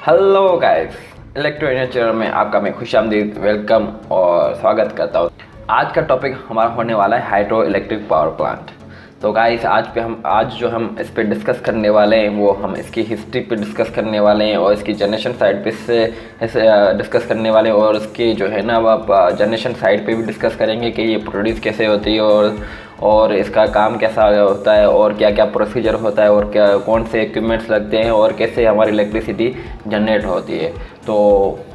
Hello guys, electro energy में आपका मैं खुशामदीद वेलकम और स्वागत करता हूँ। आज का टॉपिक हमारा होने वाला है हाइड्रो इलेक्ट्रिक पावर प्लांट। तो गाइस आज जो हम इस पे डिस्कस करने वाले हैं वो हम इसकी हिस्ट्री पे डिस्कस करने वाले हैं और इसकी जनरेशन साइड पे से डिस्कस करने वाले हैं और इसकी जो है ना वो जनरेशन साइड पे भी डिस्कस करेंगे कि ये प्रोड्यूस कैसे होती है और इसका काम कैसा होता है और क्या क्या प्रोसीजर होता है और क्या कौन से इक्विपमेंट्स लगते हैं और कैसे हमारी इलेक्ट्रिसिटी जनरेट होती है। तो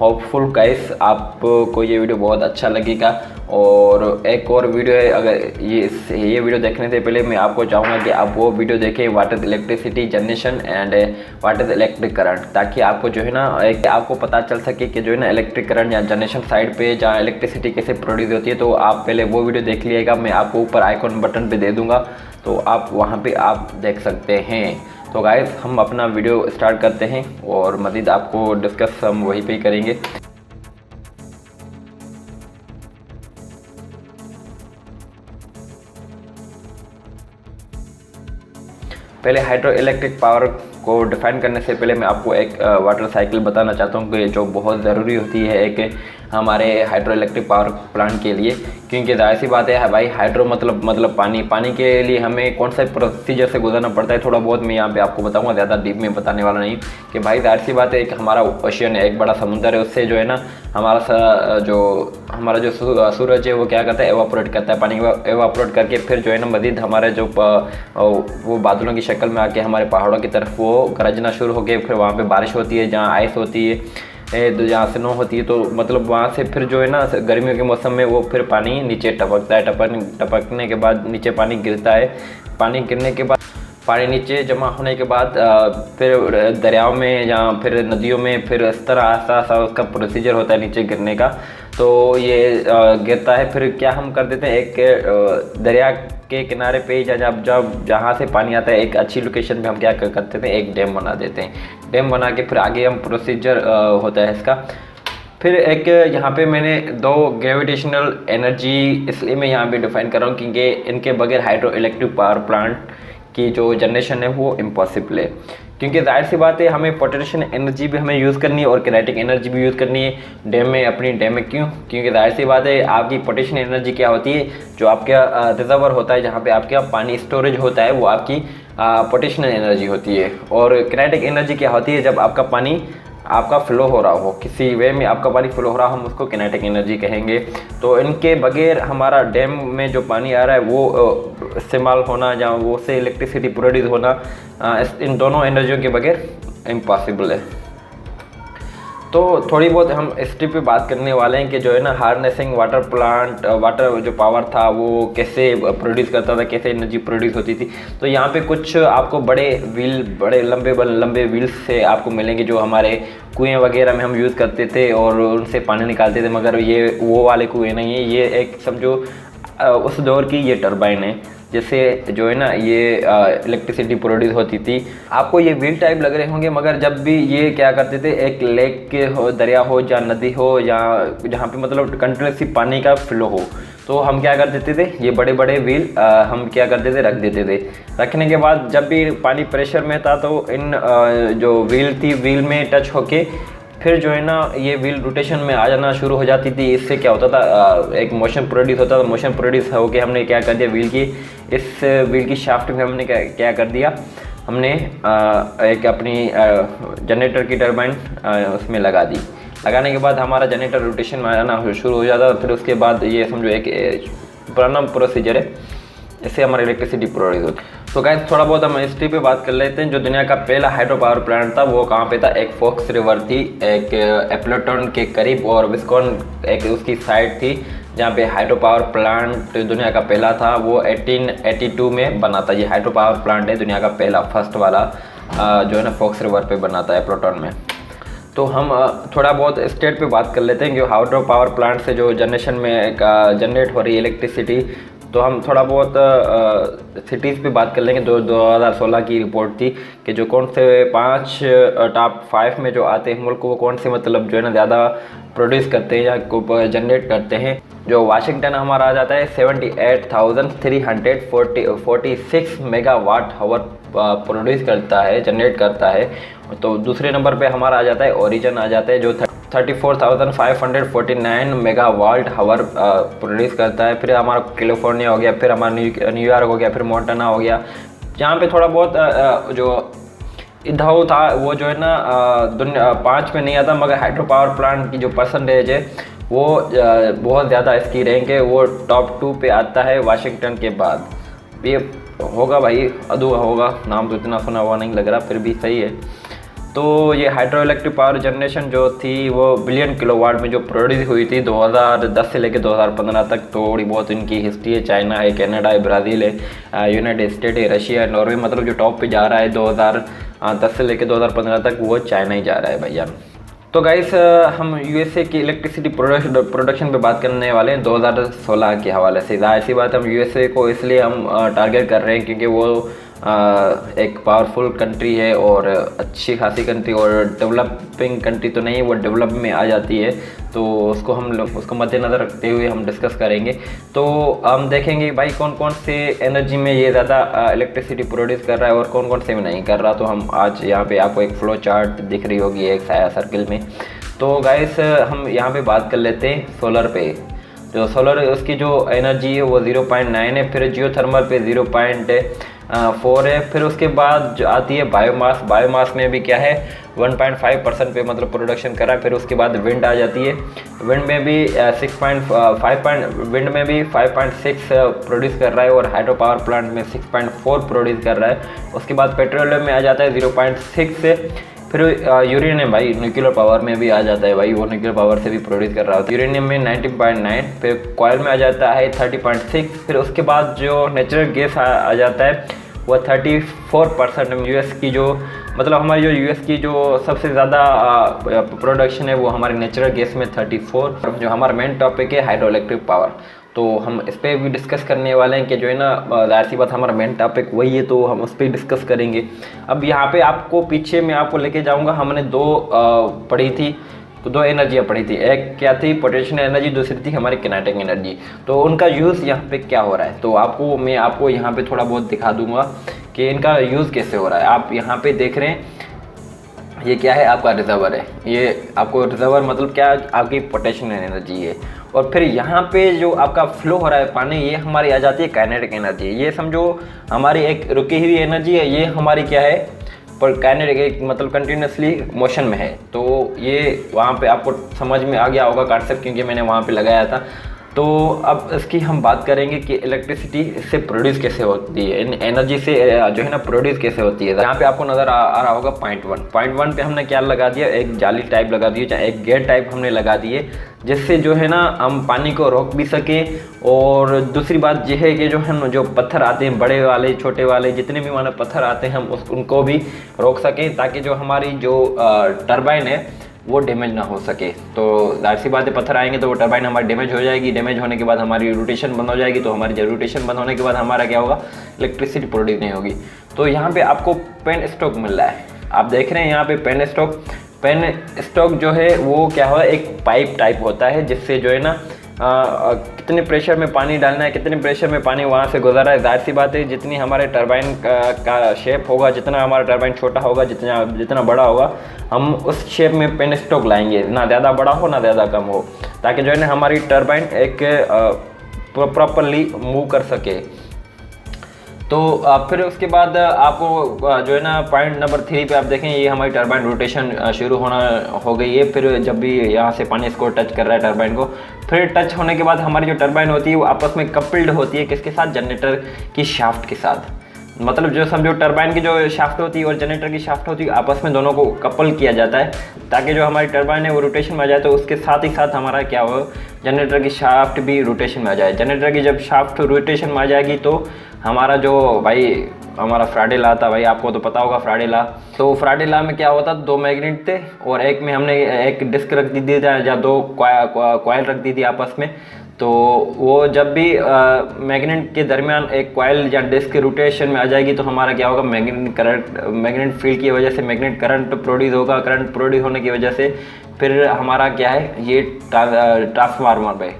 होपफुल गाइस आपको ये वीडियो बहुत अच्छा लगेगा। और एक और वीडियो है, अगर ये वीडियो देखने से पहले मैं आपको चाहूँगा कि आप वो वीडियो देखें, what is electricity generation and what is electric current, ताकि आपको जो है ना एक आपको पता चल सके कि जो है ना इलेक्ट्रिक करंट या जनरेशन साइड पे जहाँ इलेक्ट्रिसिटी कैसे प्रोड्यूस होती है। तो आप पहले वो वीडियो देख लीजिएगा, मैं आपको ऊपर आइकॉन बटन पे दे दूँगा, तो आप वहाँ पे आप देख सकते हैं। तो गाइस हम अपना वीडियो स्टार्ट करते हैं और मज़ीद आपको डिस्कस हम वहीं पे ही करेंगे। पहले हाइड्रो इलेक्ट्रिक पावर को डिफाइन करने से पहले मैं आपको एक वाटर साइकिल बताना चाहता हूँ कि जो बहुत ज़रूरी होती है एक हमारे हाइड्रो इलेक्ट्रिक पावर प्लांट के लिए, क्योंकि जाहिर सी बात है भाई हाइड्रो मतलब पानी के लिए हमें कौन सा प्रोसीजर से गुजरना पड़ता है, थोड़ा बहुत मैं यहाँ पे आपको बताऊँगा, ज़्यादा डीप में बताने वाला नहीं। कि भाई जाहिर सी बात है एक हमारा ओशियन है, एक बड़ा समुंदर है, उससे जो है ना हमारा जो सूरज है वो क्या करता है, एवापोरेट करता है, पानी एवापोरेट करके फिर जो है ना मज़ीद हमारे जो वो बादलों की शक्ल में आके हमारे पहाड़ों की तरफ वो गरजना शुरू हो गए, फिर वहाँ पे बारिश होती है, जहाँ आइस होती है, तो जहाँ स्नो होती है, तो मतलब वहाँ से फिर जो है ना गर्मियों के मौसम में वो फिर पानी नीचे टपकता है, टपकने के बाद नीचे पानी गिरता है। पानी गिरने के बाद पानी नीचे जमा होने के बाद फिर दरियाओं में या फिर नदियों में फिर इस तरह आस्ता उसका प्रोसीजर होता है नीचे गिरने का। तो ये गिरता है, फिर क्या हम कर देते हैं, एक दरिया के किनारे पे जब जहाँ से पानी आता है एक अच्छी लोकेशन पे हम क्या करते थे, एक डैम बना देते हैं। डैम बना के फिर आगे हम प्रोसीजर होता है इसका। फिर एक यहाँ पे मैंने दो ग्रेविटेशनल एनर्जी इसलिए मैं यहाँ पे डिफाइन कर रहा हूँ क्योंकि इनके बगैर हाइड्रो इलेक्ट्रिक पावर प्लांट की जो जनरेशन है वो इम्पॉसिबल है। क्योंकि जाहिर सी बात है हमें पोटेंशियल एनर्जी भी हमें यूज़ करनी है और किनेटिक एनर्जी भी यूज़ करनी है डैम में क्यों, क्योंकि जाहिर सी बात है आपकी पोटेंशियल एनर्जी क्या होती है, जो आपका रिजर्वर होता है जहाँ पे आपका पानी स्टोरेज होता है वो आपकी पोटेंशियल एनर्जी होती है। और किनेटिक एनर्जी क्या होती है, जब आपका पानी आपका फ्लो हो रहा हो, किसी वे में आपका पानी फ्लो हो रहा हो, हम उसको किनेटिक एनर्जी कहेंगे। तो इनके बगैर हमारा डैम में जो पानी आ रहा है वो इस्तेमाल होना या वो से इलेक्ट्रिसिटी प्रोड्यूस होना, इन दोनों एनर्जियों के बगैर इम्पॉसिबल है। तो थोड़ी बहुत हम हिस्ट्री पे बात करने वाले हैं कि जो है ना हार्नेसिंग वाटर जो पावर था वो कैसे प्रोड्यूस करता था, कैसे एनर्जी प्रोड्यूस होती थी। तो यहाँ पे कुछ आपको बड़े लंबे व्हील्स से आपको मिलेंगे जो हमारे कुएं वगैरह में हम यूज़ करते थे और उनसे पानी निकालते थे, मगर ये वो वाले कुएं नहीं है, ये एक समझो उस दौर की ये टरबाइन है जिससे जो है ना ये इलेक्ट्रिसिटी प्रोड्यूस होती थी। आपको ये व्हील टाइप लग रहे होंगे, मगर जब भी ये क्या करते थे, एक लेक के हो, दरिया हो या नदी हो या जहाँ पे मतलब कंटिन्यूसली पानी का फ्लो हो, तो हम क्या कर देते थे, ये बड़े बड़े व्हील हम क्या करते थे, रख देते थे। रखने के बाद जब भी पानी प्रेशर में था तो इन जो व्हील थी व्हील में टच होके फिर जो है ना ये व्हील रोटेशन में आ जाना शुरू हो जाती थी। इससे क्या होता था, एक मोशन प्रोड्यूस होता था, मोशन प्रोड्यूस होकर हमने क्या कर दिया, इस व्हील की शाफ्ट में हमने क्या कर दिया, हमने एक अपनी जनरेटर की टरबाइन उसमें लगा दी। लगाने के बाद हमारा जनरेटर रोटेशन में आना शुरू हो जाता। फिर उसके बाद ये समझो एक पुराना प्रोसीजर है, इससे हमारी इलेक्ट्रिसिटी प्रोड्यूस होती है। तो गाइस थोड़ा बहुत हम हिस्ट्री पे बात कर लेते हैं। जो दुनिया का पहला हाइड्रो पावर प्लांट था वो कहाँ पे था, एक फोक्स रिवर थी, एक एप्लेटन के करीब, और विस्कॉन एक उसकी साइड थी जहाँ पे हाइड्रो पावर प्लांट दुनिया का पहला था। वो 1882 में बना था। ये हाइड्रो पावर प्लांट है दुनिया का पहला, फर्स्ट वाला जो है ना फोक्स रिवर पे बना था, एप्लेटन में। तो हम थोड़ा बहुत स्टेट पे बात कर लेते हैं कि हाइड्रो पावर प्लांट से जो जनरेशन में जनरेट हो रही है इलेक्ट्रिसिटी। तो हम थोड़ा बहुत सिटीज़ पे बात कर लेंगे। 2016 की रिपोर्ट थी कि जो कौन से 5 टॉप 5 में जो आते हैं मुल्क, वो कौन से मतलब जो है ना ज़्यादा प्रोड्यूस करते हैं या जनरेट करते हैं। जो वाशिंगटन हमारा आ जाता है 78,346 मेगावाट आवर प्रोड्यूस करता है, जनरेट करता है। तो दूसरे नंबर पे हमारा आ जाता है ओरिजिन आ जाता है, जो 34,549 मेगावाट हावर प्रोड्यूस करता है। फिर हमारा कैलिफोर्निया हो गया, फिर हमारा न्यूयॉर्क हो गया, फिर मोंटाना हो गया। जहाँ पे थोड़ा बहुत जो इधाऊ था वो जो है ना 5 में नहीं आता, मगर हाइड्रो पावर प्लांट की जो परसेंटेज है वो बहुत ज़्यादा इसकी रैंक है, वो टॉप 2 पे आता है वाशिंगटन के बाद। ये होगा भाई, अधूरा होगा, नाम तो इतना सुना हुआ नहीं लग रहा, फिर भी सही है। तो ये हाइड्रो इलेक्ट्रिक पावर जनरेशन जो थी वो बिलियन किलोवाट में जो प्रोड्यूस हुई थी 2010 से लेकर 2015 तक। थोड़ी बहुत इनकी हिस्ट्री है, चाइना है, कनाडा है, ब्राज़ील है, यूनाइटेड स्टेट है, रशिया है, नॉर्वे, मतलब जो टॉप पे जा रहा है 2010 से लेकर 2015 तक वो चाइना ही जा रहा है भैया। तो गाइस हम यूएसए की इलेक्ट्रिसिटी प्रोडक्शन पे बात करने वाले हैं 2016 के हवाले से। जाहिर सी बात हम यूएसए को इसलिए हम टारगेट कर रहे हैं क्योंकि वो एक पावरफुल कंट्री है और अच्छी खासी कंट्री, और डेवलपिंग कंट्री तो नहीं, वो डेवलप में आ जाती है। तो उसको मद्देनज़र रखते हुए हम डिस्कस करेंगे। तो हम देखेंगे भाई कौन कौन से एनर्जी में ये ज़्यादा इलेक्ट्रिसिटी प्रोड्यूस कर रहा है और कौन कौन से में नहीं कर रहा। तो हम आज यहाँ पे आपको एक फ्लो चार्ट दिख रही होगी एक साया सर्किल में। तो गाइस हम यहाँ पे बात कर लेते हैं सोलर पे। जो सोलर उसकी जो एनर्जी है वो 0.9 है, फिर जियो थर्मल पे 0.4 है, फिर उसके बाद जो आती है बायोमास। बायोमास में भी क्या है 1.5% पे मतलब प्रोडक्शन कर रहा है। फिर उसके बाद विंड आ जाती है, विंड में भी 5.6 प्रोड्यूस कर रहा है, और हाइड्रो पावर प्लांट में 6.4 प्रोड्यूस कर रहा है। उसके बाद पेट्रोलियम में आ जाता है 0.6, फिर यूरेनियम भाई न्यूक्लियर पावर में भी आ जाता है भाई, वो न्यूक्लियर पावर से भी प्रोड्यूस कर रहा होता है। यूरेनियम में 19.9, फिर कॉयल में आ जाता है 30.6, फिर उसके बाद जो नेचुरल गैस आ जाता है वो 34%। यूएस की जो मतलब हमारी जो यूएस की जो सबसे ज़्यादा प्रोडक्शन है वो हमारे नेचुरल गैस में 34। जो हमारा मेन टॉपिक है हाइड्रो इलेक्ट्रिक पावर, तो हम इस पर भी डिस्कस करने वाले हैं कि जो है ना जाहिर सी बात हमारा मेन टॉपिक वही है, तो हम उस पर डिस्कस करेंगे। अब यहाँ पे आपको पीछे मैं आपको लेके जाऊँगा। हमने दो पढ़ी थी, तो दो एनर्जियाँ पढ़ी थी, एक क्या थी पोटेंशियल एनर्जी, दूसरी थी हमारी किनेटिक एनर्जी। तो उनका यूज़ यहाँ पे क्या हो रहा है, तो मैं आपको यहाँ पे थोड़ा बहुत दिखा दूँगा कि इनका यूज़ कैसे हो रहा है। आप यहाँ पे देख रहे हैं ये क्या है, आपका रिजर्वर है। ये आपको रिजर्वर मतलब क्या, आपकी पोटेंशियल एनर्जी है। और फिर यहाँ पे जो आपका फ्लो हो रहा है पानी, ये हमारी आ जाती है काइनेटिक एनर्जी। ये समझो हमारी एक रुकी हुई एनर्जी है, ये हमारी क्या है पर काइनेटिक मतलब कंटिन्यूसली मोशन में है। तो ये वहाँ पे आपको समझ में आ गया होगा कॉन्सेप्ट, क्योंकि मैंने वहाँ पे लगाया था। तो अब इसकी हम बात करेंगे कि इलेक्ट्रिसिटी इससे प्रोड्यूस कैसे होती है, इन एनर्जी से जो है ना प्रोड्यूस कैसे होती है। यहाँ पे आपको नज़र आ रहा होगा पॉइंट वन पे हमने क्या लगा दिया, एक जाली टाइप लगा दी, चाहे एक गेट टाइप हमने लगा दिए, जिससे जो है ना हम पानी को रोक भी सकें। और दूसरी बात यह है कि जो है ना जो पत्थर आते हैं, बड़े वाले छोटे वाले जितने भी माना पत्थर आते हैं, हम उनको भी रोक सकें, ताकि जो हमारी जो टरबाइन है वो डैमेज ना हो सके। तो जाहिर सी बात है पत्थर आएंगे तो वो टरबाइन हमारी डैमेज हो जाएगी, डैमेज होने के बाद हमारी रोटेशन बंद हो जाएगी। तो हमारी जब रोटेशन बंद होने के बाद हमारा क्या होगा, इलेक्ट्रिसिटी प्रोड्यूस नहीं होगी। तो यहाँ पे आपको पेन स्टॉक मिल रहा है, आप देख रहे हैं यहाँ पे पेन स्टॉक जो है वो क्या हुआ, एक पाइप टाइप होता है, जिससे जो है ना कितने प्रेशर में पानी डालना है, कितने प्रेशर में पानी वहाँ से गुजर रहा है। जाहिर सी बात है जितनी हमारे टरबाइन का शेप होगा, जितना हमारा टरबाइन छोटा होगा, जितना बड़ा होगा, हम उस शेप में पेन स्टॉक लाएंगे, ना ज़्यादा बड़ा हो ना ज़्यादा कम हो, ताकि जो है ना हमारी टरबाइन एक प्रॉपरली मूव कर सके। तो फिर उसके बाद आपको जो है ना पॉइंट नंबर 3 पे आप देखें, ये हमारी टरबाइन रोटेशन शुरू होना हो गई है। फिर जब भी यहाँ से पानी इसको टच कर रहा है टरबाइन को, फिर टच होने के बाद हमारी जो टरबाइन होती है वो आपस में कपल्ड होती है, किसके साथ, जनरेटर की शाफ्ट के साथ। मतलब जो समझो टरबाइन की जो शाफ्ट होती है और जनरेटर की शाफ्ट होती है, आपस में दोनों को कपल किया जाता है, ताकि जो हमारी टरबाइन है वो रोटेशन में आ जाए। तो उसके साथ ही साथ हमारा क्या हो, जनरेटर की शाफ्ट भी रोटेशन में आ जाए। जनरेटर की जब शाफ्ट रोटेशन में आ जाएगी तो हमारा जो भाई हमारा फ्राडे लॉ था, भाई आपको तो पता होगा फ्राडे लॉ। तो फ्राडे लॉ में क्या होता, दो मैग्नेट थे और एक में हमने एक डिस्क रख दी थी या दो कॉयल रख दी थी आपस में। तो वो जब भी मैग्नेट के दरमियान एक कॉइल या डिस्क के रोटेशन में आ जाएगी तो हमारा क्या होगा, मैग्नेट फील्ड की वजह से मैग्नेट करंट प्रोड्यूस होगा। करंट प्रोड्यूस होने की वजह से फिर हमारा क्या है, ये ट्रांसफार्मर पे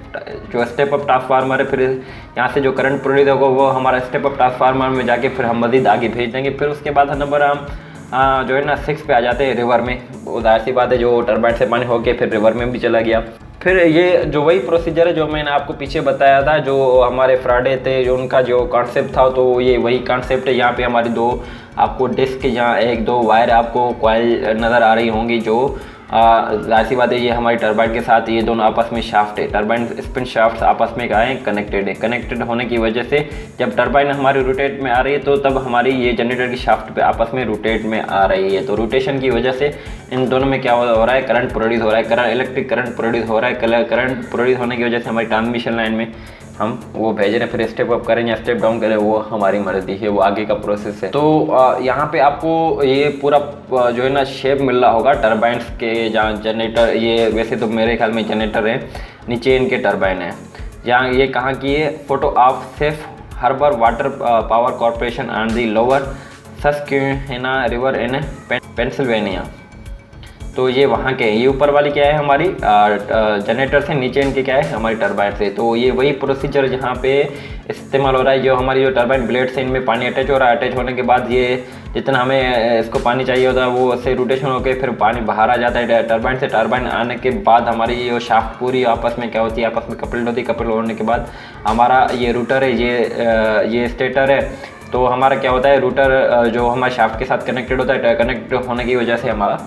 जो स्टेप अप ट्रांसफार्मर है, फिर यहाँ से जो करंट प्रोड्यूस होगा वो हमारा स्टेप अप ट्रांसफार्मर में जाके फिर हम मज़ीद आगे भेज देंगे। फिर उसके बाद नंबर हम जो है ना 6 पे आ जाते हैं, रिवर में। जाहिर सी बात है जो टरबाइन से पानी होके फिर रिवर में भी चला गया। फिर ये जो वही प्रोसीजर है जो मैंने आपको पीछे बताया था, जो हमारे फ्राडे थे जो उनका जो कॉन्सेप्ट था, तो ये वही कॉन्सेप्ट है। यहाँ पे हमारी दो आपको डिस्क, यहाँ एक दो वायर आपको कॉइल नज़र आ रही होंगी, जो जाहिर सी बात है ये हमारी टरबाइन के साथ ये दोनों आपस में शाफ्ट है, टरबाइन स्पिन शाफ्ट आपस में क्या है, कनेक्टेड है। कनेक्टेड होने की वजह से जब टरबाइन हमारी रोटेट में आ रही है तो तब हमारी ये जनरेटर की शाफ्ट पे आपस में रोटेट में आ रही है। तो रोटेशन की वजह से इन दोनों में क्या हो रहा है, करंट प्रोड्यूस हो रहा है, करंट इलेक्ट्रिक करंट प्रोड्यूस हो रहा है। करंट प्रोड्यूस होने की वजह से हमारी ट्रांसमिशन लाइन में हम वो भेज रहे हैं, फिर स्टेप अप करें या स्टेप डाउन करें वो हमारी मर्जी है, वो आगे का प्रोसेस है। तो यहाँ पे आपको ये पूरा जो है ना शेप मिल रहा होगा टरबाइन्स के, जहाँ जनरेटर, ये वैसे तो मेरे ख्याल में जनरेटर है, नीचे इनके टरबाइन है। जहाँ ये कहाँ की है, photo of Safe Harbor Water Power Corporation and the Lower Susquehanna River in Pennsylvania. तो ये वहाँ के, ये ऊपर वाली क्या है हमारी जनरेटर से, नीचे इनके क्या है हमारी टरबाइन से। तो ये वही प्रोसीजर जहाँ पे इस्तेमाल हो रहा है, जो हमारी जो टरबाइन ब्लेड से इनमें पानी अटैच हो रहा है। अटैच होने के बाद ये जितना हमें इसको पानी चाहिए होता है वो उससे रोटेशन होकर फिर पानी बाहर आ जाता है टरबाइन से। टरबाइन आने के बाद हमारी ये शाफ्ट पूरी आपस में क्या होती है, आपस में कपल्ड होती है। कपल्ड होने के बाद हमारा ये रूटर है, ये स्टेटर है। तो हमारा क्या होता है, रूटर जो हमारे शाफ्ट के साथ कनेक्टेड होता है, कनेक्ट होने की वजह से हमारा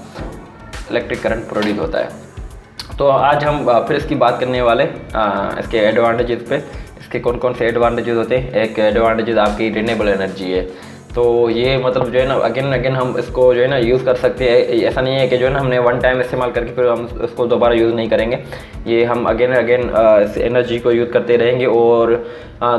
इलेक्ट्रिक करंट प्रोड्यूस होता है। तो आज हम फिर इसकी बात करने वाले इसके एडवांटेजेस पे, इसके कौन कौन से एडवांटेजेस होते हैं। एक एडवांटेजेस आपकी रिन्यूएबल एनर्जी है। तो ये मतलब जो है ना अगेन हम इसको जो है ना यूज़ कर सकते हैं। ऐसा नहीं है कि जो है ना हमने वन टाइम इस्तेमाल करके फिर हम उसको दोबारा यूज़ नहीं करेंगे। ये हम अगेन इस एनर्जी को यूज़ करते रहेंगे। और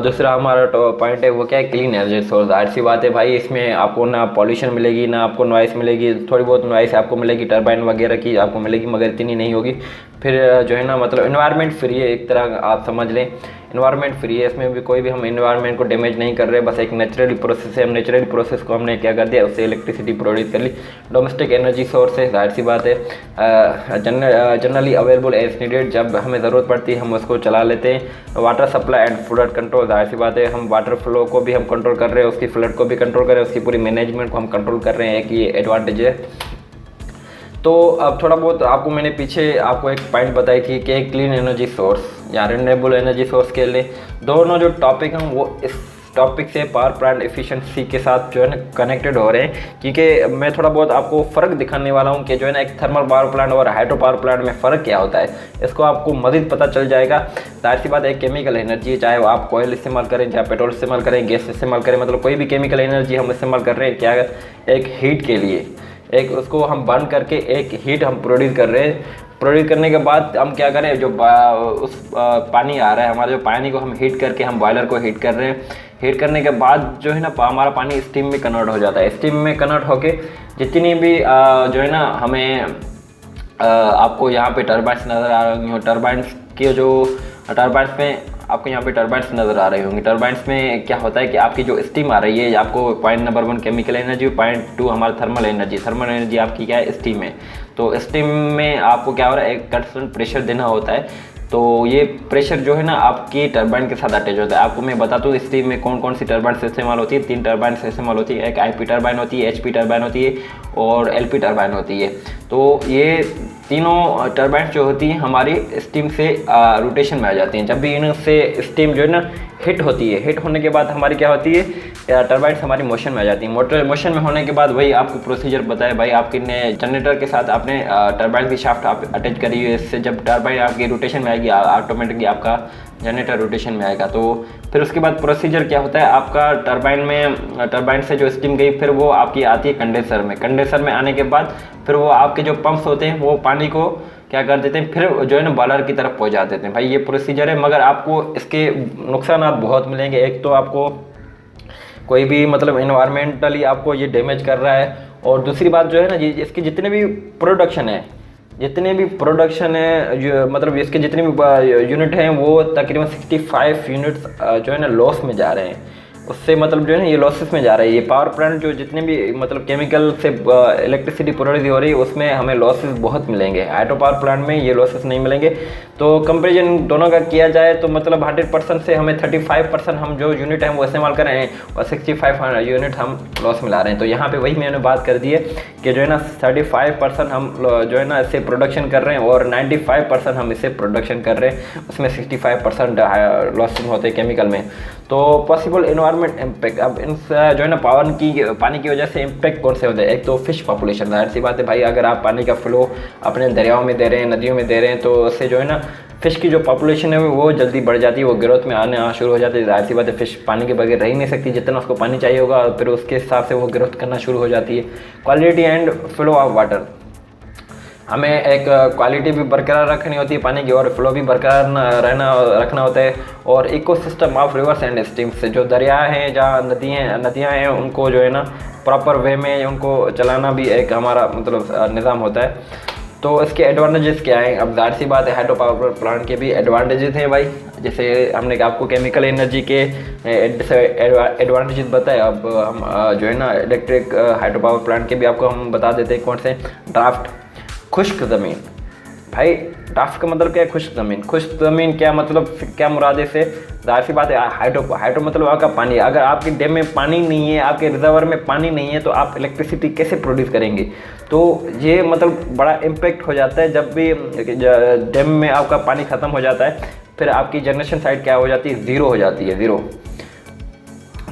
दूसरा हमारा पॉइंट है वो क्या है, क्लीन एनर्जी सोर्स। जाहिर सी बात है भाई, इसमें आपको ना पॉल्यूशन मिलेगी, ना आपको नॉइस मिलेगी। थोड़ी बहुत नॉइस आपको मिलेगी टरबाइन वगैरह की आपको मिलेगी, मगर इतनी नहीं होगी। फिर जो है ना मतलब इन्वायरमेंट फ्री है, एक तरह आप समझ लें इन्वायरमेंट फ्री है। इसमें भी कोई भी हम इन्वायरमेंट को डैमेज नहीं कर रहे, बस एक नेचुरली प्रोसेस है। हम नेचुरल प्रोसेस को हमने क्या कर दिया, उससे इलेक्ट्रिसिटी प्रोड्यूस कर ली। डोमेस्टिक एनर्जी सोर्स है, जाहिर सी बात है जनरली अवेलेबल एज नीडेड, जब हमें ज़रूरत पड़ती है हम उसको चला लेते हैं। Water supply and flood control, जाहिर सी बात है हम वाटर फ्लो को भी हम कंट्रोल कर रहे हैं, उसकी फ्लड को भी कंट्रोल कर रहे हैं, उसकी पूरी मैनेजमेंट को हम कंट्रोल कर रहे हैं। एक ये एडवांटेज है। तो अब थोड़ा बहुत आपको मैंने पीछे आपको एक पॉइंट बताई थी कि क्लीन एनर्जी सोर्स या रिन्यूएबल एनर्जी सोर्स के लिए दोनों जो टॉपिक हैं वो इस टॉपिक से पावर प्लांट एफिशिएंसी के साथ जो है ना कनेक्टेड हो रहे हैं। क्योंकि मैं थोड़ा बहुत आपको फ़र्क दिखाने वाला हूँ कि जो है ना एक थर्मल पावर प्लांट और हाइड्रो पावर प्लांट में फ़र्क क्या होता है, इसको आपको मज़ीद पता चल जाएगा। जाहिर सी बात है केमिकल एनर्जी, चाहे वो आप कोयल इस्तेमाल करें, चाहे पेट्रोल इस्तेमाल करें, गैस इस्तेमाल करें, मतलब कोई भी केमिकल एनर्जी हम इस्तेमाल कर रहे हैं क्या, एक हीट के लिए, एक उसको हम बर्न करके एक हीट हम प्रोड्यूस कर रहे हैं। प्रोड्यूस करने के बाद हम क्या करें, जो पानी आ रहा है हमारे, जो पानी को हम हीट करके हम बॉयलर को हीट कर रहे हैं। हीट करने के बाद जो है ना हमारा पानी स्टीम में कन्वर्ट हो जाता है। स्टीम में कन्वर्ट होके जितनी भी जो है ना हमें आपको यहाँ पे टरबाइन्स नज़र आ रही हो, टरबाइन्स के जो टरबाइन्स में आपको यहाँ पे टरबाइन्स नज़र आ रही होंगी। टरबाइन्स में क्या होता है कि आपकी जो स्टीम आ रही है, आपको point number 1 chemical energy, point 2 हमारा थर्मल एनर्जी। थर्मल एनर्जी आपकी क्या है, स्टीम है। तो स्टीम में आपको क्या हो रहा है, एक कंस्टेंट प्रेशर देना होता है। तो ये प्रेशर जो है ना आपकी टरबाइन के साथ अटैच होता है। आपको मैं बता दूँ स्टीम में कौन कौन सी टरबाइन इस्तेमाल होती है। 3 टरबाइन इस्तेमाल होती है, एक आईपी टरबाइन होती है, एचपी टरबाइन होती है और एलपी टरबाइन होती है। तो ये तीनों टरबाइन जो होती हैं हमारी स्टीम से रोटेशन में आ जाती हैं। जब भी इनसे स्टीम जो है ना हिट होती है, हिट होने के बाद हमारी क्या होती है, टरबाइन्स हमारी मोशन में आ जाती हैं। मोशन में होने के बाद वही आपको प्रोसीजर बताया भाई, आपके जनरेटर के साथ आपने टरबाइन की शाफ्ट आप अटैच करी है। इससे जब टरबाइन आपकी रोटेशन में आएगी ऑटोमेटिकली आपका जनरेटर रोटेशन में आएगा। तो फिर उसके बाद प्रोसीजर क्या होता है, आपका टरबाइन से जो स्टीम गई फिर वो आपकी आती है कंडेंसर में। कंडेंसर में आने के बाद फिर वो आपके जो पंप्स होते हैं वो पानी को क्या कर देते हैं, फिर जो है ना बॉयलर की तरफ पहुंचा देते हैं। भाई ये प्रोसीजर है, मगर आपको इसके नुकसान बहुत मिलेंगे। एक तो आपको कोई भी मतलब इन्वायरमेंटली आपको ये डैमेज कर रहा है, और दूसरी बात जो है ना इसके जितने भी प्रोडक्शन है जितने भी प्रोडक्शन है जो मतलब इसके जितने भी यूनिट हैं वो तकरीबन 65 यूनिट्स जो है ना लॉस में जा रहे हैं। उससे मतलब जो है ना ये लॉसेस में जा रहा है। ये पावर प्लांट जो जितने भी मतलब केमिकल से इलेक्ट्रिसिटी प्रोड्यूस हो रही है उसमें हमें लॉसेस बहुत मिलेंगे। हाइड्रो पावर प्लांट में ये लॉसेस नहीं मिलेंगे। तो कंपेरिजन दोनों का किया जाए तो मतलब 100% से हमें 35% हम जो यूनिट हैं वो इस्तेमाल कर रहे हैं और 65 यूनिट हम लॉस में ला रहे हैं। तो यहाँ पे वही मैंने बात कर दी है कि जो है ना 35% हम जो है ना इससे प्रोडक्शन कर रहे हैं और 95% हम इससे प्रोडक्शन कर रहे हैं, उसमें 65% लॉसिंग होते हैं केमिकल में। तो पॉसिबल एनवायरनमेंट इम्पैक्ट, अब इन जो है ना पानी की वजह से इम्पैक्ट कौन से होते हैं। एक तो फिश पॉपुलेशन, जाहिर सी बात है भाई, अगर आप पानी का फ्लो अपने दरियाओं में दे रहे हैं, नदियों में दे रहे हैं, तो उससे जो है ना फ़िश की जो पॉपुलेशन है वो जल्दी बढ़ जाती है, वो ग्रोथ में आना शुरू हो जाती है। जाहिर सी बात है फ़िश पानी के बगैर रह ही नहीं सकती, जितना उसको पानी चाहिए होगा फिर उसके हिसाब से वो ग्रोथ करना शुरू हो जाती है। Quality and flow of water, हमें एक क्वालिटी भी बरकरार रखनी होती है पानी की और फ्लो भी बरकरार रखना होता है। और ecosystem of reverse and streams, जो दरिया हैं जहाँ नदियाँ हैं उनको जो है ना प्रॉपर वे में उनको चलाना भी एक हमारा मतलब निज़ाम होता है। तो इसके एडवांटेजेस क्या हैं। अब जाहिर सी बात है हाइड्रो पावर प्लांट के भी एडवांटेजेस हैं भाई, जैसे हमने आपको केमिकल एनर्जी के एडवांटेजेस बताए। अब हम जो है ना इलेक्ट्रिक हाइड्रो पावर प्लांट के भी आपको हम बता देते हैं कौन से। ड्राफ्ट, खुश्क ज़मीन, भाई ड्राफ्ट का मतलब क्या है, खुश्क ज़मीन। खुश्क ज़मीन क्या मतलब, क्या मुराद है इससे। जाहिर सी बात है हाइड्रो मतलब आपका पानी। अगर आपके डैम में पानी नहीं है, आपके रिजर्वर में पानी नहीं है, तो आप इलेक्ट्रिसिटी कैसे प्रोड्यूस करेंगे। तो ये मतलब बड़ा इम्पेक्ट हो जाता है जब भी डैम में आपका पानी ख़त्म हो जाता है, फिर आपकी जनरेशन साइड क्या हो जाती है, ज़ीरो हो जाती है, ज़ीरो।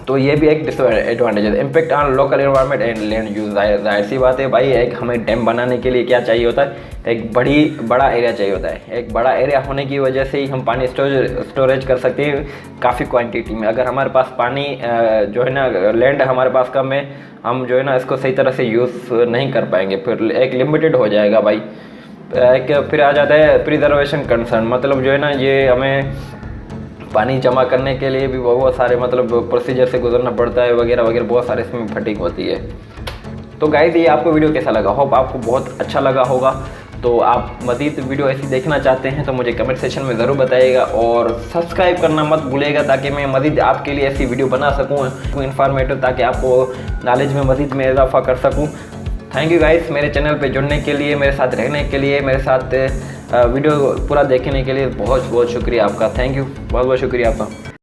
तो ये भी एक डिसएडवांटेज है। Impact on local environment and land use, जाहिर सी बात है भाई, एक हमें डैम बनाने के लिए क्या चाहिए होता है, एक बड़ा एरिया चाहिए होता है। एक बड़ा एरिया होने की वजह से ही हम पानी स्टोरेज कर सकते हैं काफ़ी क्वांटिटी में। अगर हमारे पास पानी जो है ना लैंड हमारे पास कम है, हम जो है ना इसको सही तरह से यूज़ नहीं कर पाएंगे, फिर एक लिमिटेड हो जाएगा भाई। एक फिर आ जाता है प्रिजर्वेशन कंसर्न, मतलब जो है ना ये हमें पानी जमा करने के लिए भी बहुत सारे मतलब प्रोसीजर से गुजरना पड़ता है वगैरह वगैरह, बहुत सारे इसमें फटीक होती है। तो गाइस ये आपको वीडियो कैसा लगा, होप आपको बहुत अच्छा लगा होगा। तो आप मज़ीद वीडियो ऐसी देखना चाहते हैं तो मुझे कमेंट सेक्शन में ज़रूर बताइएगा और सब्सक्राइब करना मत भूलिएगा, ताकि मैं मज़ीद आपके लिए ऐसी वीडियो बना सकूँ इन्फॉर्मेटिव, ताकि आपको नॉलेज में मज़ीद में इजाफा कर सकूँ। थैंक यू गाइस मेरे चैनल पे जुड़ने के लिए, मेरे साथ रहने के लिए, मेरे साथ वीडियो पूरा देखने के लिए बहुत बहुत शुक्रिया आपका। थैंक यू, बहुत बहुत शुक्रिया आपका।